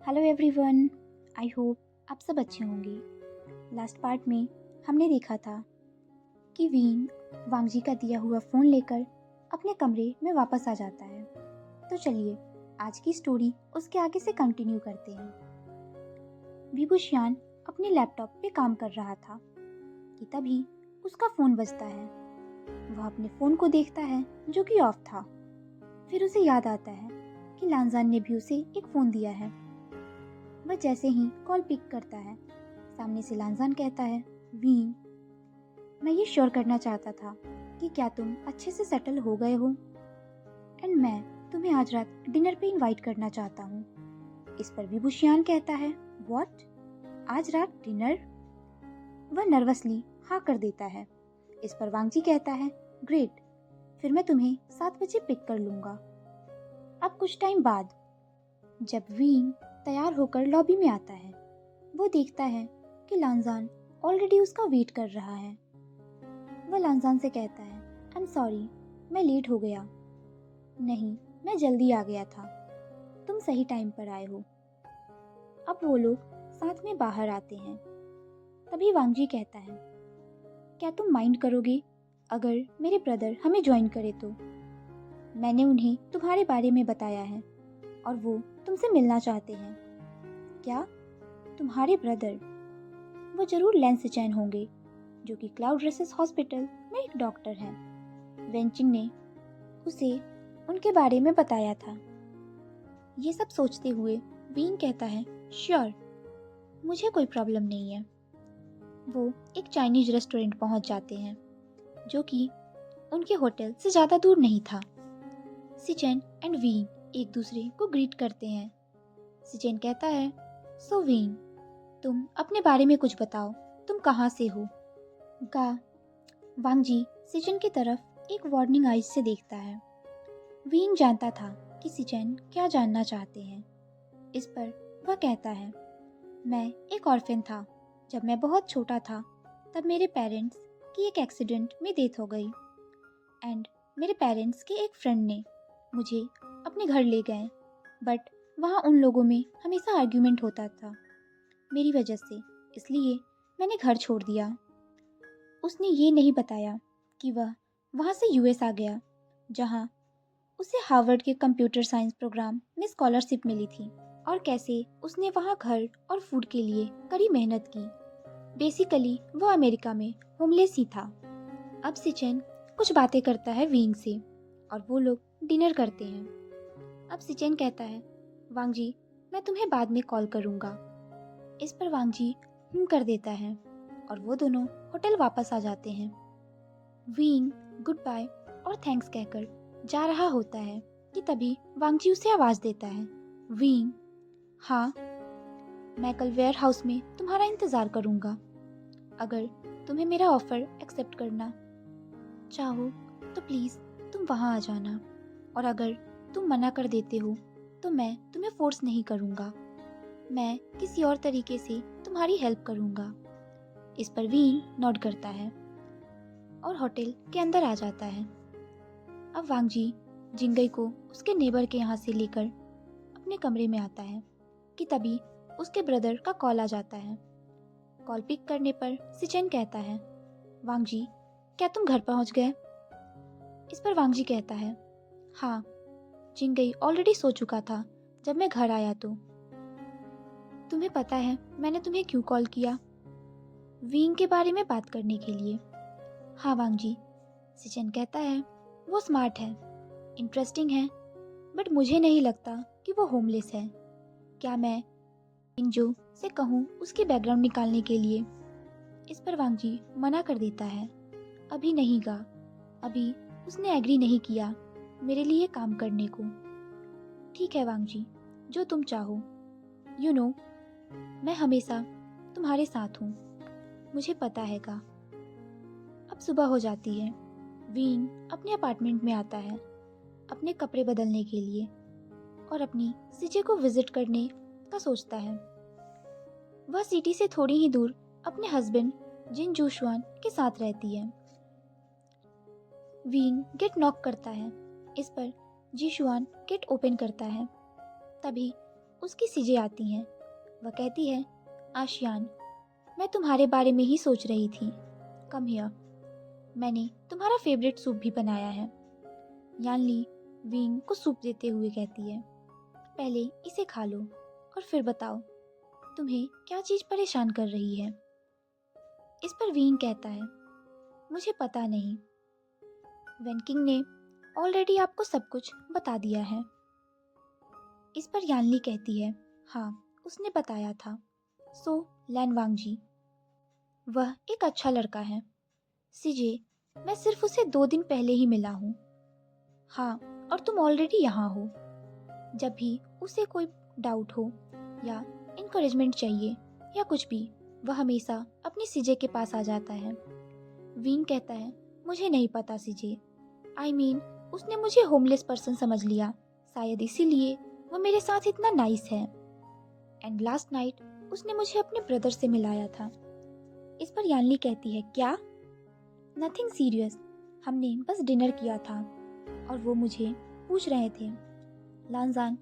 Hello everyone. I hope आप सब अच्छे होंगे। लास्ट पार्ट में हमने देखा था कि वीन वांगजी का दिया हुआ फ़ोन लेकर अपने कमरे में वापस आ जाता है। तो चलिए आज की स्टोरी उसके आगे से कंटिन्यू करते हैं। विभूषियान अपने लैपटॉप पे काम कर रहा था कि तभी उसका फ़ोन बजता है। वह अपने फ़ोन को देखता है जो कि ऑफ था। फिर उसे याद आता है कि लांजान ने भी उसे एक फ़ोन दिया है। वह जैसे ही कॉल पिक करता है, सामने से लांजान कहता है, वीन, मैं ये श्योर करना चाहता था कि क्या तुम अच्छे से सेटल हो गए हो एंड मैं तुम्हें आज रात डिनर पे इनवाइट करना चाहता हूँ। इस पर विभूषियान कहता है, व्हाट, आज रात डिनर? वह नर्वसली हाँ कर देता है। इस पर वांगजी कहता है, ग्रेट, फिर मैं तुम्हें 7 बजे पिक कर लूँगा। अब कुछ टाइम बाद जब वीन तैयार होकर लॉबी में आता है, वो देखता है कि लांजान ऑलरेडी उसका वेट कर रहा है। वह लांजान से कहता है, आई एम सॉरी, मैं लेट हो गया। नहीं, मैं जल्दी आ गया था, तुम सही टाइम पर आए हो। अब वो लोग साथ में बाहर आते हैं। तभी वांगजी कहता है, क्या तुम माइंड करोगे अगर मेरे ब्रदर हमें ज्वाइन करे तो? मैंने उन्हें तुम्हारे बारे में बताया है और वो तुमसे मिलना चाहते हैं। क्या? तुम्हारे ब्रदर? वो जरूर लेन सिचैन होंगे, जो कि क्लाउड रेसेस हॉस्पिटल में एक डॉक्टर हैं। वेंचिंग ने उसे उनके बारे में बताया था। ये सब सोचते हुए वीन कहता है, श्योर, मुझे कोई प्रॉब्लम नहीं है। वो एक चाइनीज रेस्टोरेंट पहुंच जाते हैं, जो कि उनके होटल से ज़्यादा दूर नहीं था। सिचैन एंड वीन एक दूसरे को ग्रीट करते हैं। सिचैन कहता है, सो वीन, तुम अपने बारे में कुछ बताओ, तुम कहाँ से हो? का वांगजी सिचैन की तरफ एक वार्निंग आइज से देखता है। वीन जानता था कि सिचैन क्या जानना चाहते हैं। इस पर वह कहता है, मैं एक ऑर्फन था। जब मैं बहुत छोटा था तब मेरे पेरेंट्स की एक एक्सीडेंट में डेथ हो गई एंड मेरे पेरेंट्स के एक फ्रेंड ने मुझे अपने घर ले गए, बट वहाँ उन लोगों में हमेशा आर्ग्यूमेंट होता था मेरी वजह से, इसलिए मैंने घर छोड़ दिया। उसने ये नहीं बताया कि वह वहाँ से यूएस आ गया, जहाँ उसे हार्वर्ड के कंप्यूटर साइंस प्रोग्राम में स्कॉलरशिप मिली थी और कैसे उसने वहाँ घर और फूड के लिए कड़ी मेहनत की। बेसिकली वो अमेरिका में होमलेस ही था। अब सिचेन कुछ बातें करता है वींग से और वो लोग डिनर करते हैं। अब सिचेन कहता है, वांगजी, मैं तुम्हें बाद में कॉल करूँगा। इस पर वांगजी कर देता है और वो दोनों होटल वापस आ जाते हैं। वींग गुड बाय और थैंक्स कहकर जा रहा होता है कि तभी वांगजी उसे आवाज़ देता है, वींग, हाँ, मैं कल वेयर हाउस में तुम्हारा इंतज़ार करूँगा। अगर तुम्हें मेरा ऑफ़र एक्सेप्ट करना चाहो तो प्लीज़ तुम वहाँ आ जाना, और अगर तुम मना कर देते हो तो मैं तुम्हें फोर्स नहीं करूँगा, मैं किसी और तरीके से तुम्हारी हेल्प करूँगा। इस पर वीन नॉड करता है और होटल के अंदर आ जाता है। अब वांगजी जिंगई को उसके नेबर के यहाँ से लेकर अपने कमरे में आता है कि तभी उसके ब्रदर का कॉल आ जाता है। कॉल पिक करने पर सिचेन कहता है, वांगजी, क्या तुम घर पहुँच गए? इस पर वांगजी कहता है, हाँ, जिंगई ऑलरेडी सो चुका था जब मैं घर आया। तो तुम्हें पता है मैंने तुम्हें क्यों कॉल किया? वींग के बारे में बात करने के लिए। हाँ वांगजी, सिचेन कहता है, वो स्मार्ट है, इंटरेस्टिंग है, बट मुझे नहीं लगता कि वो होमलेस है। क्या मैं इंजो से कहूँ उसकी बैकग्राउंड निकालने के लिए? इस पर वांगजी मना कर देता है, अभी नहीं गा, अभी उसने एग्री नहीं किया मेरे लिए काम करने को। ठीक है वांगजी, जो तुम चाहो, यू नो, मैं हमेशा तुम्हारे साथ हूँ, मुझे पता है का। अब सुबह हो जाती है। वीन अपने अपार्टमेंट में आता है अपने कपड़े बदलने के लिए और अपनी सिचे को विजिट करने का सोचता है। वह सिटी से थोड़ी ही दूर अपने हस्बैंड जिन जूशुआन के साथ रहती है। वीन गेट नॉक करता है। इस पर जीशुआन गेट ओपन करता है। तभी उसकी सीजे आती हैं। वह कहती है, आशियान, मैं तुम्हारे बारे में ही सोच रही थी। कम हियर, मैंने तुम्हारा फेवरेट सूप भी बनाया है। यानली विंग को सूप देते हुए कहती है, पहले इसे खा लो और फिर बताओ तुम्हें क्या चीज परेशान कर रही है। इस पर विंग कहता है, मुझे पता नहीं, वेनकिंग ने ऑलरेडी आपको सब कुछ बता दिया है। इस पर यानली कहती है, हाँ उसने बताया था। सो लैन वांगजी, वह एक अच्छा लड़का है। सीजे, मैं सिर्फ उसे 2 दिन पहले ही मिला हूँ। हाँ, और तुम ऑलरेडी यहाँ हो। जब भी उसे कोई डाउट हो या इनकरेजमेंट चाहिए या कुछ भी, वह हमेशा अपनी सीजे के पास आ जाता है। विंग कहता है, मुझे नहीं पता सीजे, आई मीन उसने मुझे होमलेस पर्सन समझ लिया, शायद इसीलिए वो मेरे साथ इतना नाइस है। एंड लास्ट नाइट उसने मुझे अपने ब्रदर से मिलाया था। इस पर यानली कहती है, क्या? नथिंग सीरियस, हमने बस डिनर किया था और वो मुझे पूछ रहे थे लांजान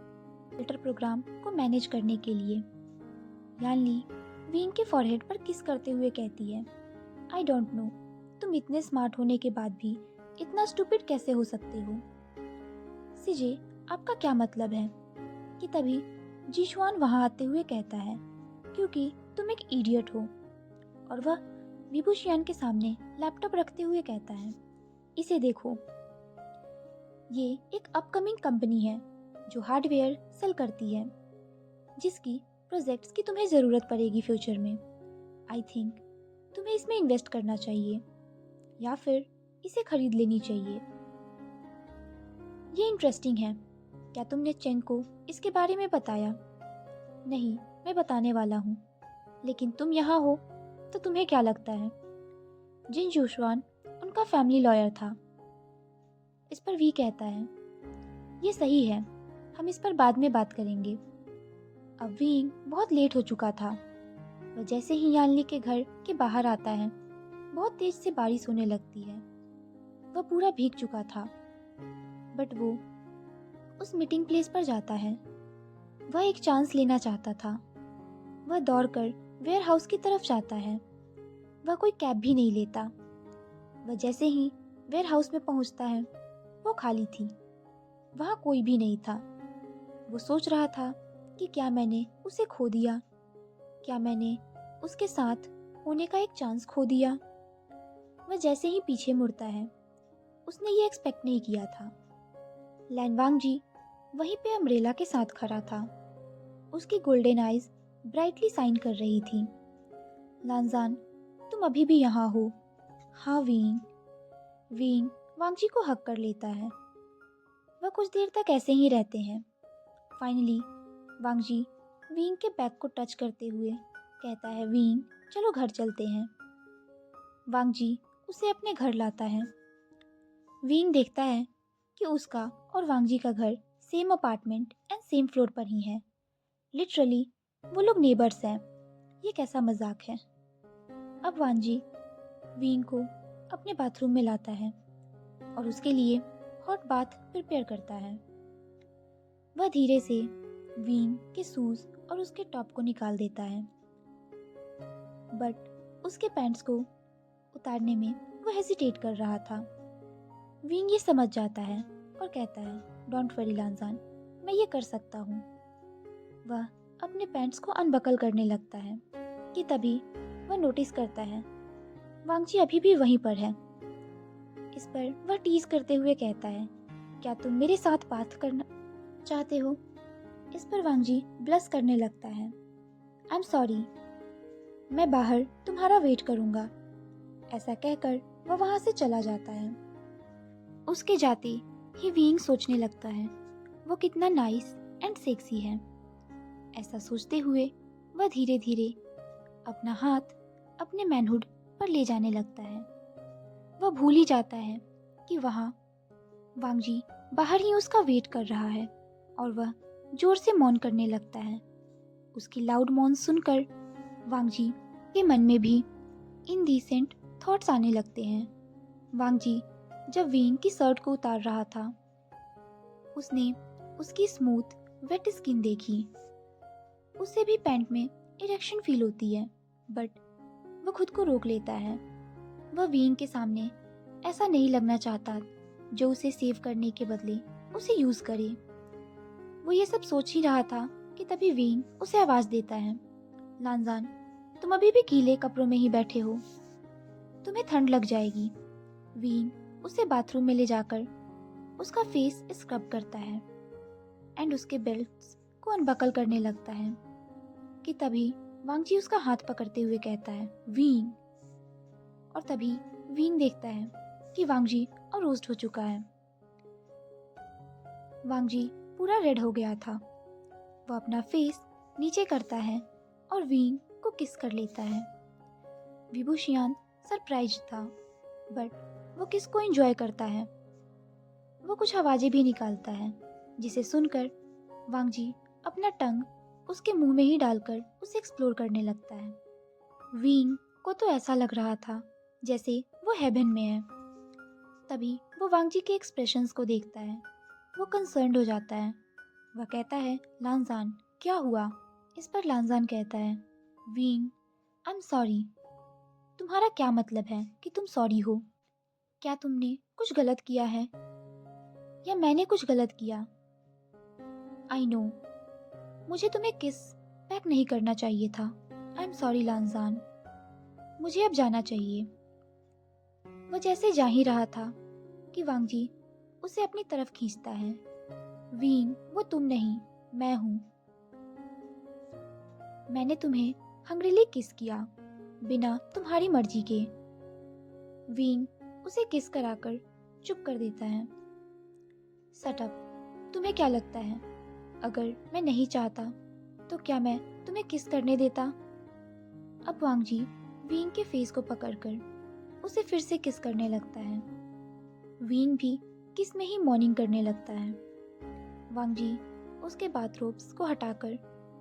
फिल्टर प्रोग्राम को मैनेज करने के लिए। यानली विंग के फॉरहेड पर किस करते हुए कहती है, आई डोंट नो, तुम इतने स्मार्ट होने के बाद भी इतना स्टूपिड कैसे हो सकते हो। सीजे, आपका क्या मतलब है? कि तभी जीशुआन वहां आते हुए कहता है, क्योंकि तुम एक इडियट हो। और वह विभूशियान के सामने लैपटॉप रखते हुए कहता है, इसे देखो, ये एक अपकमिंग कंपनी है जो हार्डवेयर सेल करती है, जिसकी प्रोजेक्ट्स की तुम्हें ज़रूरत पड़ेगी फ्यूचर में। आई थिंक तुम्हें इसमें इन्वेस्ट करना चाहिए या फिर इसे खरीद लेनी चाहिए। ये इंटरेस्टिंग है। क्या तुमने चेंग को इसके बारे में बताया? नहीं, मैं बताने वाला हूँ, लेकिन तुम यहाँ हो तो तुम्हें क्या लगता है? जिन जूशवान उनका फैमिली लॉयर था। इस पर वी कहता है, ये सही है, हम इस पर बाद में बात करेंगे। अब विंग बहुत लेट हो चुका था। वह जैसे ही यानली के घर के बाहर आता है, बहुत तेज से बारिश होने लगती है। वह पूरा भीग चुका था, बट वो उस मीटिंग प्लेस पर जाता है। वह एक चांस लेना चाहता था। वह दौड़कर वेयर हाउस की तरफ जाता है। वह कोई कैब भी नहीं लेता। वह जैसे ही वेयर हाउस में पहुंचता है, वो खाली थी। वहाँ कोई भी नहीं था। वो सोच रहा था कि क्या मैंने उसे खो दिया? क्या मैंने उसके साथ होने का एक चांस खो दिया? वह जैसे ही पीछे मुड़ता है, उसने ये एक्सपेक्ट नहीं किया था। लैन वांगजी वहीं पे अम्ब्रेला के साथ खड़ा था। उसकी गोल्डन आइज ब्राइटली साइन कर रही थी। लांजान, तुम अभी भी यहाँ हो? हाँ विंग। विंग वांगजी को हक कर लेता है। वह कुछ देर तक ऐसे ही रहते हैं। फाइनली वांगजी विंग के बैग को टच करते हुए कहता है, विंग चलो घर चलते हैं। वांगजी उसे अपने घर लाता है। विंग देखता है कि उसका और वांगजी का घर same apartment and same floor पर ही है। लिटरली वो लोग नेबर्स हैं। ये कैसा मजाक है। अब वांगजी विंग को अपने बाथरूम में लाता है और उसके लिए हॉट बाथ प्रिपेयर करता है। वह धीरे से विंग के शूज और उसके टॉप को निकाल देता है, बट उसके पैंट्स को उतारने में वह हेजिटेट कर रहा था। विंग ये समझ जाता है और कहता है, डोंट वरी लांजान, मैं ये कर सकता हूँ। वह अपने पैंट्स को अनबकल करने लगता है कि तभी वह नोटिस करता है वांगजी अभी भी वहीं पर है। इस पर वह टीज करते हुए कहता है, क्या तुम मेरे साथ बात करना चाहते हो? इस पर वांगजी ब्लश करने लगता है। आई एम सॉरी, मैं बाहर तुम्हारा वेट करूंगा। ऐसा कहकर वह वहां से चला जाता है। उसके जाते ही विंग सोचने लगता है, वो कितना नाइस एंड सेक्सी है। ऐसा सोचते हुए वह धीरे धीरे अपना हाथ अपने मैनहुड पर ले जाने लगता है। वह भूल ही जाता है कि वहाँ वांगजी बाहर ही उसका वेट कर रहा है और वह जोर से मौन करने लगता है। उसकी लाउड मौन सुनकर वांगजी के मन में भी इनडिसेंट थॉट्स आने लगते हैं। वांगजी जब विंग की शर्ट को उतार रहा था, उसने उसकी स्मूथ वेट स्किन देखी उसे भी पैंट में इरेक्शन फील होती है, बट वो खुद को रोक लेता है। वह वीन के सामने ऐसा नहीं लगना चाहता जो उसे सेव करने के बदले उसे यूज करे। वो ये सब सोच ही रहा था कि तभी वीन उसे आवाज देता है, लांजान, तुम अभी भी गीले कपड़ों में ही बैठे हो, तुम्हें ठंड लग जाएगी। वीन उसे बाथरूम में ले जाकर उसका फेस स्क्रब करता है एंड उसके बेल्ट्स को अनबकल करने लगता है कि तभी वांगजी उसका हाथ पकड़ते हुए कहता है, वीन। और तभी वीन देखता है कि वांगजी और रोस्ट हो चुका है। वांगजी पूरा रेड हो गया था। वो अपना फेस नीचे करता है और वीन को किस कर लेता है। विभूषियान सरप्राइज था, बट वो किस को एंजॉय करता है। वो कुछ आवाजें भी निकालता है जिसे सुनकर वांगजी अपना टंग उसके मुंह में ही डालकर उसे एक्सप्लोर करने लगता है। वीन को तो ऐसा लग रहा था जैसे वो हेवन में है। तभी वो वांगजी के एक्सप्रेशंस को देखता है। वो कंसर्न्ड हो जाता है। वह कहता है, लांजान, क्या हुआ? इस पर लांजान कहता है, वीन, आई एम सॉरी। तुम्हारा क्या मतलब है कि तुम सॉरी हो? क्या तुमने कुछ गलत किया है या मैंने कुछ गलत किया? आई नो, मुझे तुम्हें किस बैक नहीं करना चाहिए था। आई एम सॉरी लांजान, मुझे अब जाना चाहिए। वो जैसे जा ही रहा था कि वांगजी उसे अपनी तरफ खींचता है। वीन, वो तुम नहीं, मैं हूं। मैंने तुम्हें हंग्रीली किस किया बिना तुम्हारी मर्जी के। वीन उसे किस कराकर चुप कर देता है। सटअप, तुम्हें क्या लगता है अगर मैं नहीं चाहता तो क्या मैं तुम्हें किस करने देता? अब वांगजी वीन के फेस को पकड़कर उसे फिर से किस करने लगता है। वीन भी किस में ही मॉर्निंग करने लगता है। वांगजी उसके बाथरोब्स को हटाकर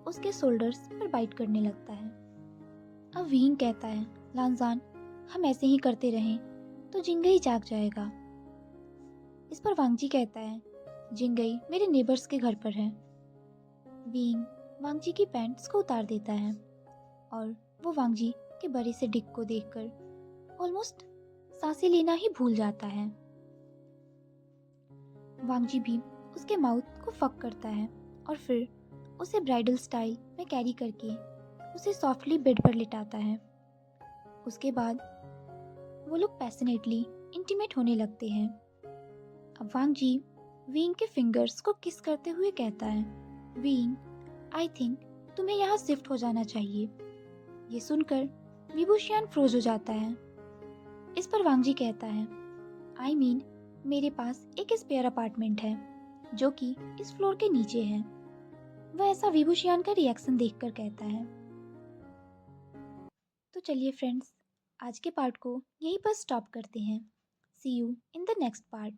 उसके शोल्डर्स पर बाइट करने लगता है। अब वीन कहता है, लांजान, हम ऐसे ही करते रहें तो जिंगई जाग जाएगा। इस पर वांगजी कहता है, जिंगई मेरे नेबर्स के घर पर है। वीन वांगजी की पैंट्स को उतार देता है और वो वांगजी के बड़े से डिक को देखकर ऑलमोस्ट सांसें लेना ही भूल जाता है। वांगजी भी उसके माउथ को फक करता है और फिर उसे ब्राइडल स्टाइल में कैरी करके उसे सॉफ्टली बेड पर लिटाता है। उसके बाद वो लोग पैशनेटली इंटीमेट होने लगते हैं। अब वांगजी वीन के फिंगर्स को किस करते हुए कहता है, वीन, आई थिंक तुम्हें यहाँ शिफ्ट हो जाना चाहिए। ये सुनकर विभूषियान फ्रोज हो जाता है। इस पर वांगजी कहता है, आई मीन मेरे पास एक स्पेयर अपार्टमेंट है जो कि इस फ्लोर के नीचे है। वह ऐसा विभूषियान का रिएक्शन देखकर कहता है। तो चलिए फ्रेंड्स, आज के पार्ट को यहीं पर स्टॉप करते हैं। See you in the next part.